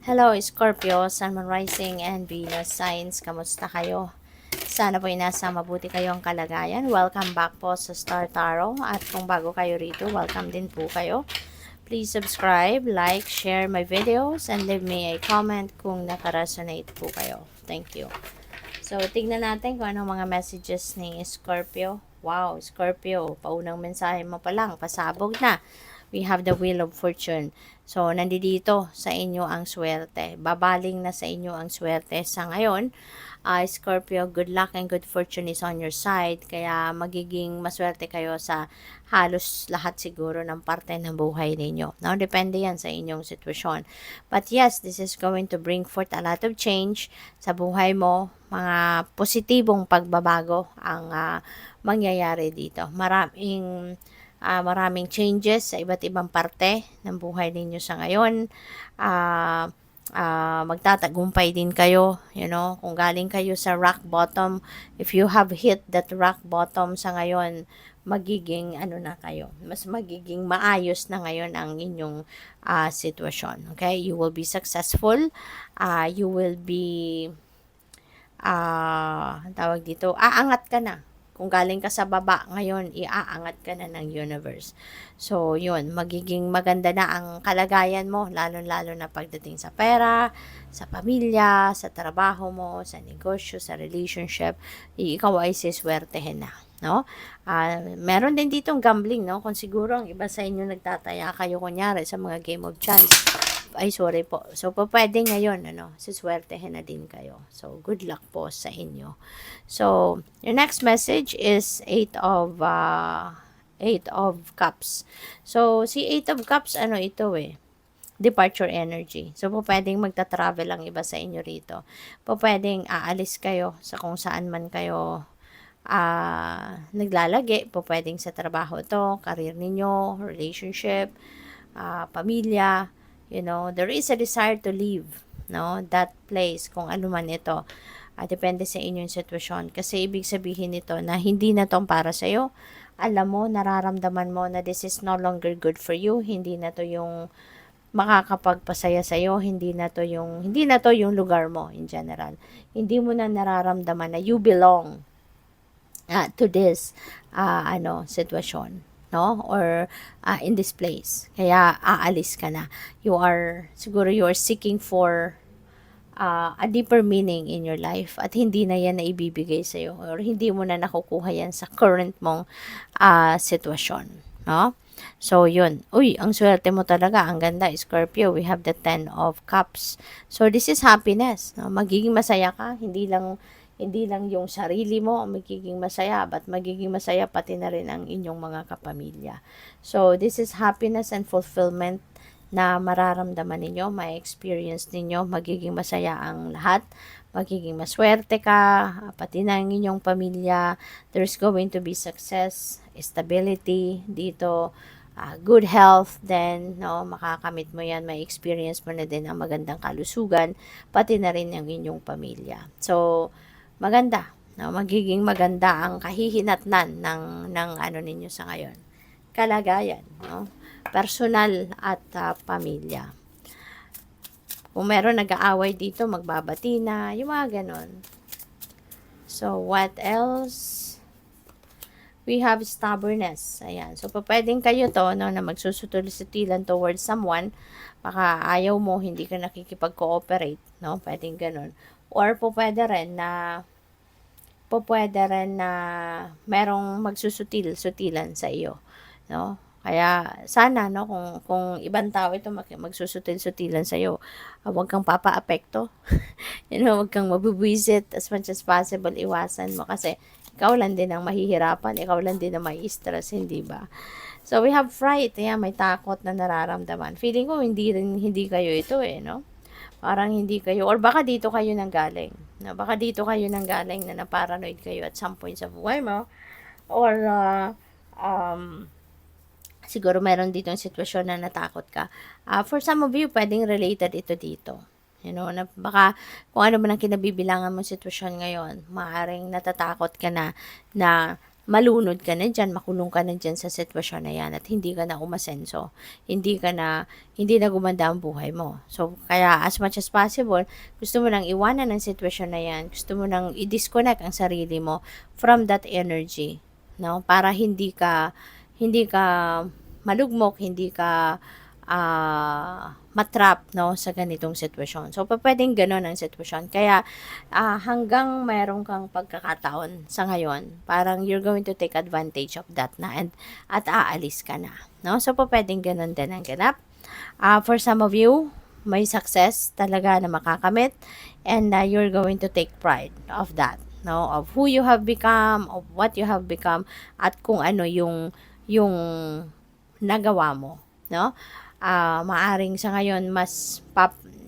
Hello, Scorpio, Sun, Moon, Rising, and Venus signs. Kamusta kayo? Sana po nasa mabuti kayong kalagayan. Welcome back po sa Star Tarot. At kung bago kayo rito, welcome din po kayo. Please subscribe, like, share my videos, and leave me a comment kung nakaresonate po kayo. Thank you. So, tignan natin kung anong mga messages ni Scorpio. Wow, Scorpio, paunang mensahe mo pa lang, pasabog na. We have the Wheel of Fortune. So, nandito sa inyo ang swerte. Babaling na sa inyo ang swerte sa ngayon. Scorpio, good luck and good fortune is on your side. Kaya magiging maswerte kayo sa halos lahat siguro ng parte ng buhay ninyo. No? Depende yan sa inyong sitwasyon. But yes, this is going to bring forth a lot of change sa buhay mo. Mga positibong pagbabago ang mangyayari dito. Maraming changes sa iba't ibang parte ng buhay ninyo sa ngayon. Magtatagumpay din kayo, kung galing kayo sa rock bottom, if you have hit that rock bottom sa ngayon, magiging mas magiging maayos na ngayon ang inyong sitwasyon. Okay, you will be successful, you will be tawag dito, aangat ka na. Kung galing ka sa baba, ngayon, iaangat ka na ng universe. So, yun, magiging maganda na ang kalagayan mo, lalo-lalo na pagdating sa pera, sa pamilya, sa trabaho mo, sa negosyo, sa relationship, ikaw ay siswertehin na. No? Meron din ditong gambling, no? Kung siguro ang iba sa inyo nagtataya kayo, kunyari, sa mga game of chance, ay sorry po. So, pwede ngayon, siswertehin na din kayo. So, good luck po sa inyo. So, your next message is Eight of Cups. So, si Eight of Cups, ito departure energy. So, pwedeng magta-travel ang iba sa inyo rito. Pwedeng aalis kayo sa kung saan man kayo naglalagi. Pwedeng sa trabaho to, career ninyo, relationship, pamilya. There is a desire to leave, that place, kung ano man ito. Depende sa inyong sitwasyon. Kasi ibig sabihin nito na hindi na tong para sa'yo. Alam mo, nararamdaman mo na this is no longer good for you. Hindi na to yung makakapagpasaya sa'yo. Hindi na to yung lugar mo in general. Hindi mo na nararamdaman na you belong to this sitwasyon. Or in this place. Kaya aalis ka na. You are seeking for a deeper meaning in your life at hindi na yan na ibibigay sa'yo or hindi mo na nakukuha yan sa current mong sitwasyon. No? So, yun. Uy, ang swerte mo talaga. Ang ganda, Scorpio. We have the 10 of Cups. So, this is happiness. No? Magiging masaya ka. Hindi lang yung sarili mo ang magiging masaya, but magiging masaya pati na rin ang inyong mga kapamilya. So, this is happiness and fulfillment na mararamdaman ninyo, may experience ninyo, magiging masaya ang lahat, magiging maswerte ka, pati na ang inyong pamilya. There's going to be success, stability dito, good health, then makakamit mo yan, may experience mo na din ang magandang kalusugan, pati na rin ang inyong pamilya. So, maganda, magiging maganda ang kahihinatnan ng ninyo sa ngayon. Kalagayan, personal at pamilya. Kung meron nag-aaway dito, magbabati na, yung mga ganon. So, what else? We have stubbornness. Ayan. So, pwedeng kayo to, na magsusutul-sutilan towards someone, baka ayaw mo, hindi ka nakikipag-cooperate, pwedeng ganon. Or pwede rin na merong magsusutil-sutilan sa iyo, Kaya sana kung ibang tao ito magsusutil-sutilan sa iyo, huwag kang papaapekto. Huwag kang mabubwisit, as much as possible iwasan mo kasi ikaw lang din ang mahihirapan, ikaw lang din ang mai-stress, hindi ba? So we have fright, may takot na nararamdaman. Feeling ko hindi kayo ito Parang hindi kayo, or baka dito kayo nanggaling. Baka dito kayo nanggaling na na-paranoid kayo at some point sa buhay mo. Or, siguro meron dito yung sitwasyon na natakot ka. For some of you, pwedeng related ito dito. Na baka kung ano man ang kinabibilangan mo sitwasyon ngayon, maaaring natatakot ka na malunod ka na dyan, makulong ka na dyan sa sitwasyon na yan at hindi ka na umasenso, hindi na gumanda ang buhay mo. So, kaya as much as possible, gusto mo nang iwanan ang sitwasyon na yan, gusto mo nang i-disconnect ang sarili mo from that energy, no? Para hindi ka malugmok, hindi ka matrap, no, sa ganitong sitwasyon. So, pwedeng ganun ang sitwasyon. Kaya, hanggang mayroon kang pagkakataon sa ngayon, parang you're going to take advantage of that na at aalis ka na, no? So, pwedeng ganun din ang ganap. For some of you, may success talaga na makakamit and you're going to take pride of that, no? Of who you have become, of what you have become, at kung ano yung nagawa mo, no? Maaring sa ngayon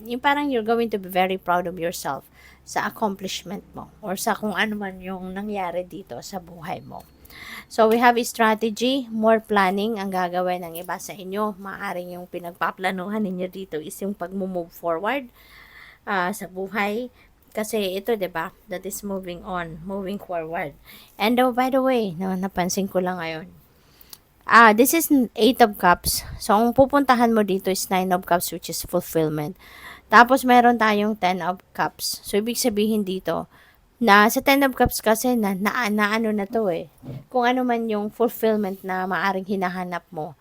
yung parang you're going to be very proud of yourself sa accomplishment mo or sa kung ano man yung nangyari dito sa buhay mo. So, we have a strategy, more planning ang gagawin ng iba sa inyo. Maaring yung pinagpaplanuhan ninyo dito is yung pag-move forward sa buhay. Kasi ito, 'di ba? That is moving on, moving forward. And by the way, napansin ko lang ngayon. This is 8 of Cups. So, ang pupuntahan mo dito is 9 of Cups, which is fulfillment. Tapos, meron tayong 10 of Cups. So, ibig sabihin dito, na sa 10 of Cups kasi ano na to eh. Kung ano man yung fulfillment na maaring hinahanap mo,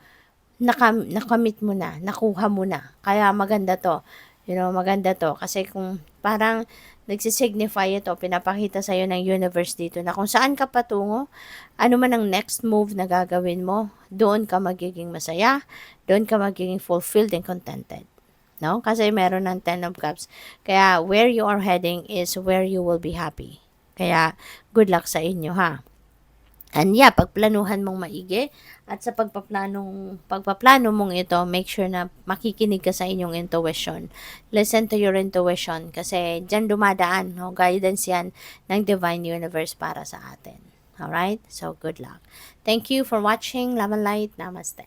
nakamit mo na, nakuha mo na. Kaya maganda to. Maganda to. Kasi kung parang nagsisignify ito, pinapakita sa'yo ng universe dito na kung saan ka patungo, ano man ang next move na gagawin mo, doon ka magiging masaya, doon ka magiging fulfilled and contented. No? Kasi meron ng 10 of Cups. Kaya where you are heading is where you will be happy. Kaya good luck sa inyo, ha? And yeah, pagplanuhan mong maigi at sa pagpaplano mong ito, make sure na makikinig ka sa inyong intuition. Listen to your intuition kasi dyan dumadaan, no? Guidance yan ng Divine Universe para sa atin. Alright? So, good luck. Thank you for watching. Love and Light. Namaste.